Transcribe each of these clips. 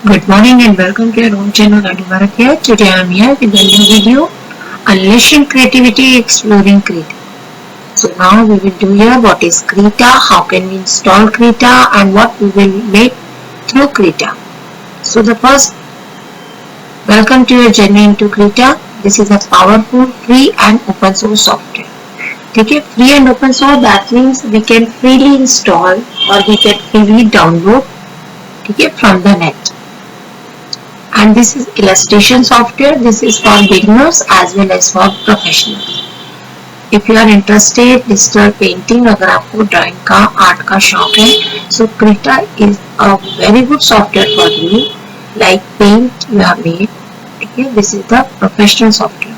Good morning and welcome to your own channel Radhivarak here. Today I am here with a new video, Unleashing Creativity Exploring Krita. So now we will do here what is Krita, how can we install Krita and what we will make through Krita. So the first, welcome to your journey into Krita. This is a powerful, free and open source software. Okay, free and open source, that means we can freely install or we can freely download from the net. And this is illustration software. This is for beginners as well as for professionals. If you are interested digital painting, अगर आपको drawing का art का शौक है, so Krita is a very good software for you. Like paint you have made. Okay, this is the professional software.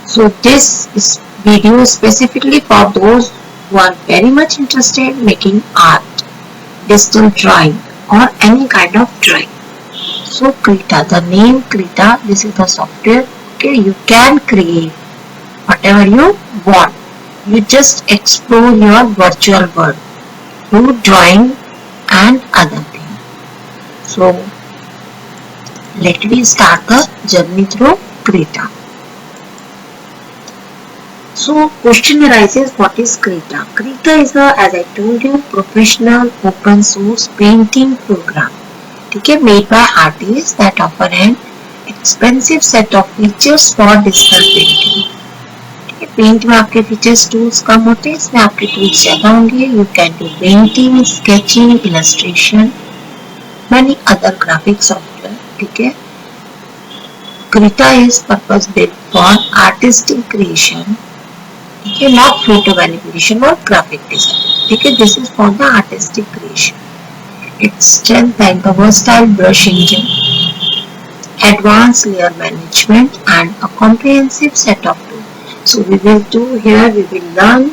So this is video specifically for those who are very much interested in making art, digital drawing or any kind of drawing. So Krita, the name Krita, this is the software. Okay, you can create whatever you want. You just explore your virtual world through drawing and other things. So let me start the journey through Krita. So question arises, what is Krita? Krita is a, as I told you, professional open source painting program. Okay, made by artists that offer an expensive set of features for digital painting. Okay, paint में आपके features tools कम होते हैं, इसमें आपके tools ज्यादा होंगे. You can do painting, sketching, illustration, many other graphic software. ठीक है. Krita is purpose built for artistic creation. Okay, not photo manipulation or graphic design. Okay, this is for the artistic creation. Its strength like the versatile brush engine, advanced layer management and a comprehensive set of tools. So we will do here, we will learn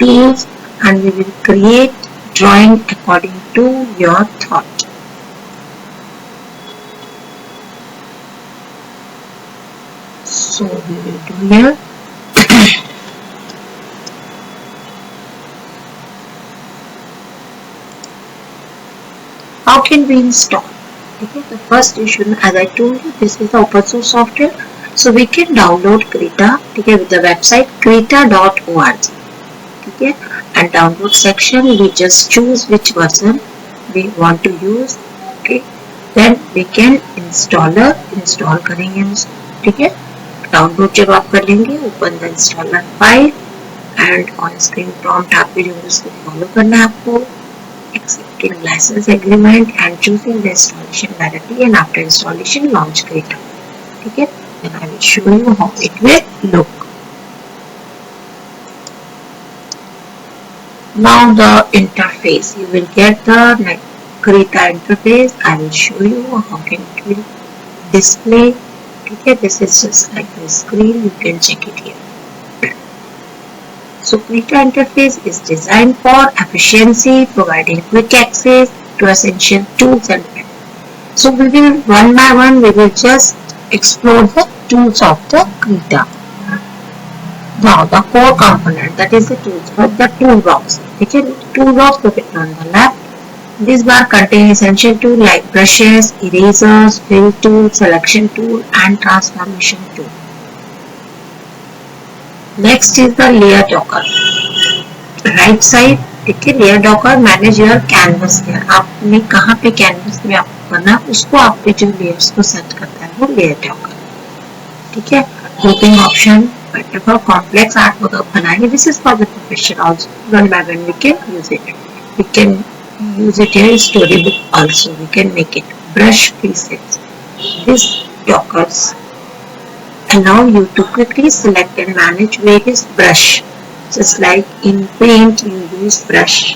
tools and we will create drawing according to your thought. So we will do here. How can we install? Okay, the first issue, as I told you, this is the open source software. So we can download Krita, okay, with the website krita.org. Okay, and download section, we just choose which version we want to use. Okay, then we can install करेंगे उसको. ठीक है, download जब आप कर लेंगे, open the installer file and on screen prompt आपके जो उसको follow करना है आपको. Accepting license agreement and choosing the installation directly, and after installation launch Krita. Okay, then I will show you how it will look. Now the interface, you will get the Krita interface. I will show you how can it will display. Okay, this is just like the screen, you can check it here. So Krita interface is designed for efficiency, providing quick access to essential tools and methods. So we will one by one, we will just explore the tools of the Krita. Now the core component, that is the tools, but the toolbox. Okay, toolbox located on the left. This bar contains essential tools like brushes, erasers, fill tool, selection tool, and transformation tool. Next is the layer docker. Right side, ठीक है, layer docker manage your canvas layer. आपने कहाँ पे canvas में आपको करना है, उसको आपके जो layers को set करता है वो layer docker. ठीक है, grouping option, better for complex art वगैरह बनाएंगे. This is for the profession also. One by one we can use it. We can use it here in storybook also. We can make it brush presets. This dockers allow you to quickly select and manage various brush. Just like in paint you use brush.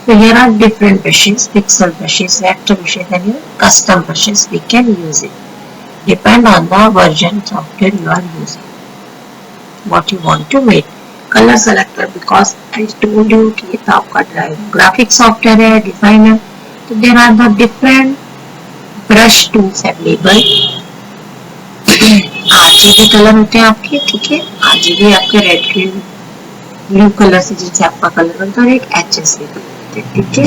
So here are different brushes, pixel brushes, vector brushes and even custom brushes. We can use it. Depend on the version software you are using. What you want to make. Color selector, because I told you कि ये तो आपका graphic software है, designer. So there are the different brush tools available. RGB colour होते हैं आपके. ठीक है, RGB आपके रेड ग्रीन ब्लू कलर से जिनसे आपका कलर बनता है, और एक HSV कलर होते हैं. ठीक है,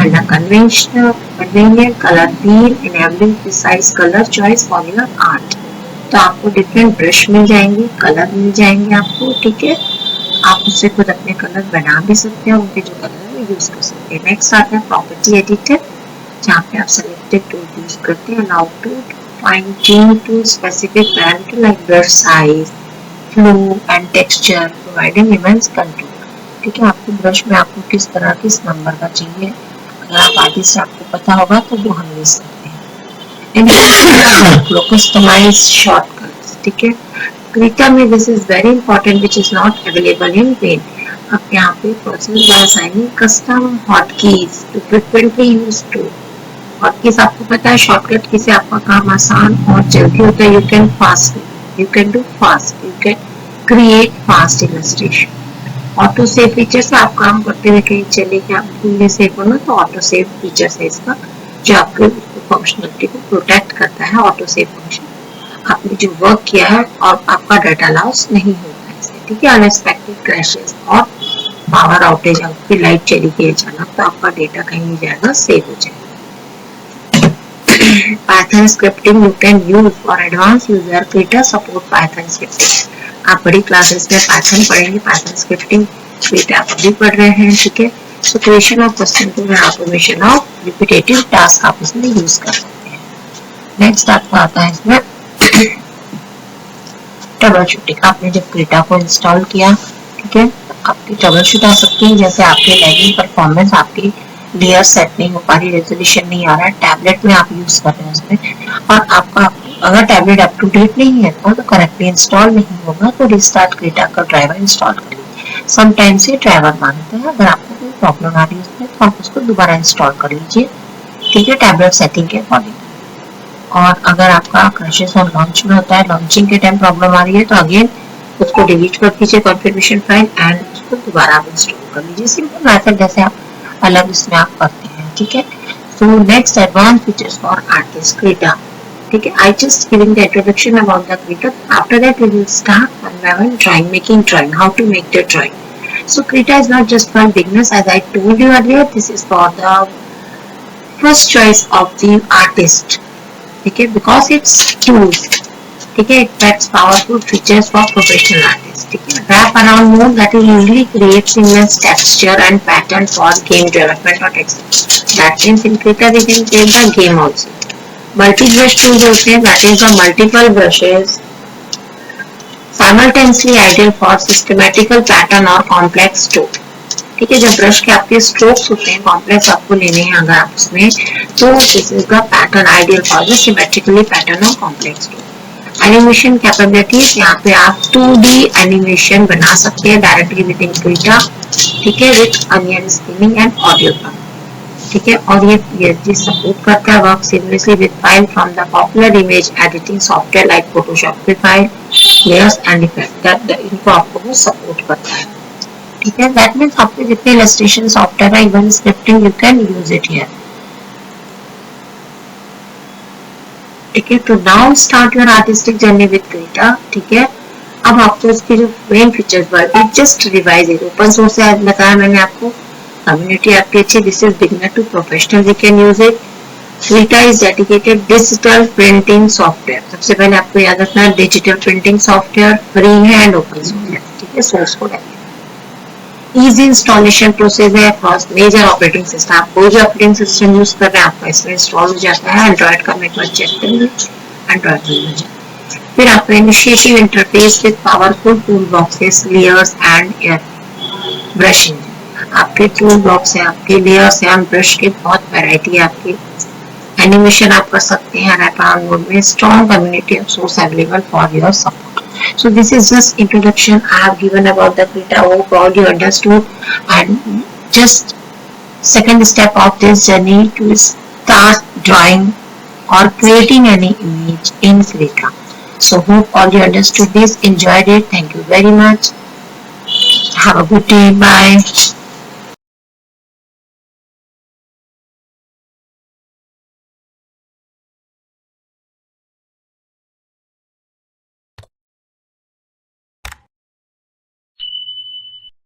and conventional convenient color wheel enabling precise color choice for your art। तो आपको डिफरेंट ब्रश मिल जाएंगे, कलर मिल जाएंगे आपको, ठीक है। आप उससे खुद अपने कलर बना भी सकते हैं, उनके जो कलर है वो यूज कर सकते हैं। नेक्स्ट आता है प्रॉपर्टी एडिटर, जहाँ पे आप सेलेक्टेड टूल यूज करते हैं। Allow to fine tune to specific parameter like brush size, flow and texture, providing immense control, ठीक है। आपको ब्रश में आपको किस तरह किस नंबर का चाहिए, अगर आप आर्टिस्ट से आपको पता होगा तो वो हम ले सकते हैं। कस्टमाइज शॉर्टकट्स, ठीक है। Krita में this is very important which is not available in Paint। अब यहाँ पे process by assigning custom hotkeys to frequently used tool। hotkeys आपको पता है शॉर्टकट किसे आपका काम आसान और जल्दी होता है। You can fast, you can do fast, you can create fast illustration। Auto save feature से आप काम करते हुए कहीं चले गए, आप भूलने सेव होना तो ऑटो सेव फीचर है इसका, जो आपके फंक्शनलिटी को प्रोटेक्ट करता है। ऑटो सेव फंक्शन आपने जो वर्क किया है और आपका डाटा लॉस नहीं होता है इससे, ठीक है। अनएक्सपेक्टेड क्रैशेस और पावर आउटेज, आपकी लाइट चली गई अचानक तो आपका डेटा कहीं नहीं जाएगा, सेव हो जाएगा। Python scripting you can use for advanced user। Krita support Python scripting। आप बड़ी क्लासेस में पाइथन पढ़ेंगे, पाइथन स्क्रिप्टिंग Krita आप भी पढ़ रहे हैं, ठीक है। So creation of custom tool and automation of repetitive task आप इसमें यूज कर सकते हैं। नेक्स्ट आपका आता है इसमें ट्रबल शूटिंग। आपने जब Krita को इंस्टॉल किया, ठीक है, आपकी ट्रबल शूट आ सकती है, जैसे आपके लैगिंग परफॉर्मेंस, आपकी लेयर सेट नहीं हो पा रही, रेजोल्यूशन नहीं आ रहा है, टैबलेट में आप यूज कर रहे हैं उसमें, और आपका अगर टैबलेट अप टू डेट नहीं है तो करेक्टली इंस्टॉल नहीं होगा, तो रिस्टार्ट Krita का ड्राइवर इंस्टॉल कर लीजिए। समटाइम्स ये ड्राइवर मांगता है, अगर आपको कोई प्रॉब्लम आ रही है उसमें तो आप उसको दोबारा इंस्टॉल कर लीजिए, ठीक है, टैबलेट सेटिंग के अकॉर्डिंग। और अगर आपका क्रैशेस और लॉन्च में होता है, लॉन्चिंग के टाइम प्रॉब्लम आ रही है तो अगेन उसको डिलीट कर दीजिए कॉन्फ़िगरेशन फाइल एंड उसको दोबारा आप इंस्टॉल कर लीजिए। सिंपल मेथड जैसे आप अलग इसमें आप करते हैं, ठीक है। So next advance features for artist Krita, ठीक है। I just giving the introduction about the Krita। After that we will start one by one drawing, making drawing, how to make the drawing। So Krita is not just for beginners, as I told you earlier, this is for the first choice of the artist, ठीक है, because it's tools, ठीक है। It packs powerful features for professional artists, ठीक है। Wrap around mode that will usually create seamless texture and pattern for game development or text। That means in Krita we can create the game also। Multi brush tool होते हैं, that is the multiple brushes simultaneously ideal for systematical pattern और complex stroke, ठीक है। जब brush के आपके strokes होते हैं कॉम्प्लेक्स आपको लेने हैं अगर आप उसमें, तो this is the pattern ideal for the symmetrically pattern और कॉम्प्लेक्स स्ट्रोक। एनिमेशन कैपेबिलिटीज, यहाँ पे आप 2D एनिमेशन बना सकते हैं डायरेक्टली विद इन Krita, ठीक है, with onion skimming and audio, ठीक है। और ये सपोर्ट करता है work seamlessly with file from the popular image editing software like Photoshop के file, layers and effect, that इनको आपको वो सपोर्ट करता है, ठीक है। दैट मींस आपके जितने इलस्ट्रेशन सॉफ्टवेयर है, even scripting, you can use it here, ठीक है। तो now start your artistic journey with Krita, ठीक है। अब आपको इसके जो मेन फीचर्स बताए, just revise it. Open source है बताया मैंने आपको, community आपकी अच्छी, this is beginner to professional we can use it। Krita is dedicated digital printing software। सबसे पहले आपको याद रखना है डिजिटल प्रिंटिंग सॉफ्टवेयर फ्री है एंड ओपन सोर्स है, ठीक है, सोर्स कोड है। इजी इंस्टॉलेशन प्रोसेस है अक्रॉस मेजर ऑपरेटिंग सिस्टम। आप कोई भी ऑपरेटिंग सिस्टम यूज कर रहे हैं आपका इसमें इंस्टॉल हो जाता है। एंड्रॉइड का मैं एक बार चेक करेंगे, एंड्रॉइड में हो जाता है। फिर आपका initiative interface with powerful tool boxes, layers and air brushing, आपके टूल बॉक्स है, आपके लेयर्स है, ब्रश के बहुत वैरायटी है आपकी। एनिमेशन आप कर सकते हैं रैप अराउंड मोड में। Strong community source available for your support. So this is just introduction I have given about the Krita। Hope all you understood, and just second step of this journey to start drawing or creating any image in Krita। So hope all you understood this, enjoyed it, thank you very much, have a good day, bye।